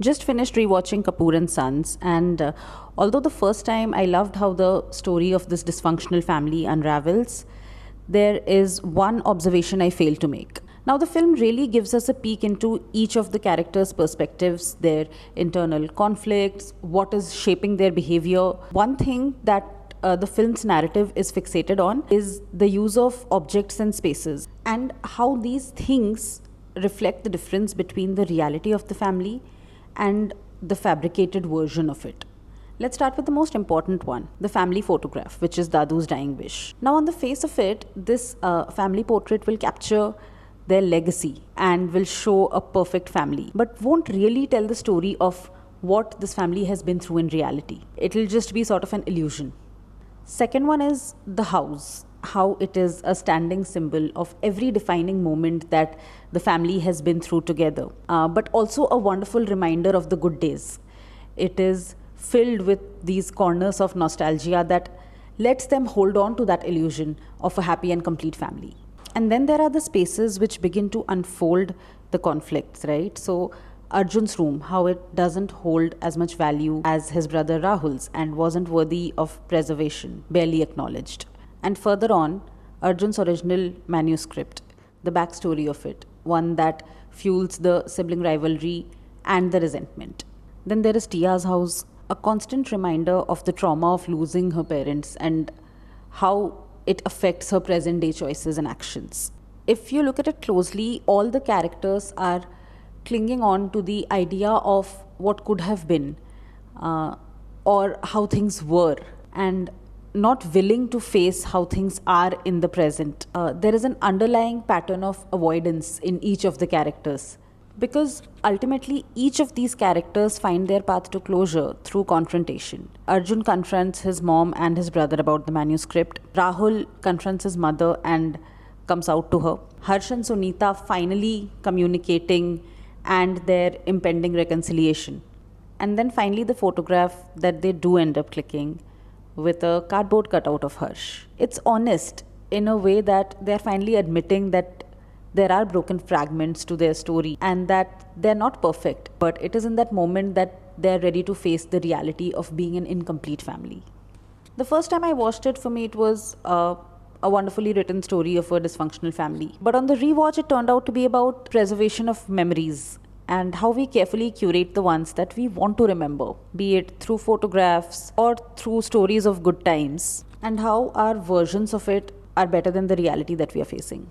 Just finished rewatching Kapoor and Sons, and although the first time I loved how the story of this dysfunctional family unravels, there is one observation I failed to make. Now, the film really gives us a peek into each of the characters' perspectives, their internal conflicts, what is shaping their behavior. One thing that the film's narrative is fixated on is the use of objects and spaces, and how these things reflect the difference between the reality of the family and the fabricated version of it. Let's start with the most important one, the family photograph, which is Dadu's dying wish. Now, on the face of it, this family portrait will capture their legacy and will show a perfect family, but won't really tell the story of what this family has been through in reality. It'll just be sort of an illusion. Second one is the house, how it is a standing symbol of every defining moment that the family has been through together, but also a wonderful reminder of the good days. It is filled with these corners of nostalgia that lets them hold on to that illusion of a happy and complete family. And then there are the spaces which begin to unfold the conflicts, right? So Arjun's room, how it doesn't hold as much value as his brother Rahul's and wasn't worthy of preservation, barely acknowledged. And further on, Arjun's original manuscript, the backstory of it, one that fuels the sibling rivalry and the resentment. Then there is Tia's house, a constant reminder of the trauma of losing her parents and how it affects her present day choices and actions. If you look at it closely, all the characters are clinging on to the idea of what could have been, or how things were, and not willing to face how things are in the present. There is an underlying pattern of avoidance in each of the characters, because ultimately each of these characters find their path to closure through confrontation. Arjun confronts his mom and his brother about the manuscript. Rahul confronts his mother and comes out to her. Harsh and Sunita finally communicating and their impending reconciliation. And then finally the photograph that they do end up clicking with a cardboard cutout of Harsh. It's honest in a way that they're finally admitting that there are broken fragments to their story and that they're not perfect, but it is in that moment that they're ready to face the reality of being an incomplete family. The first time I watched it, for me, it was a wonderfully written story of a dysfunctional family. But on the rewatch, it turned out to be about preservation of memories and how we carefully curate the ones that we want to remember, be it through photographs or through stories of good times, and how our versions of it are better than the reality that we are facing.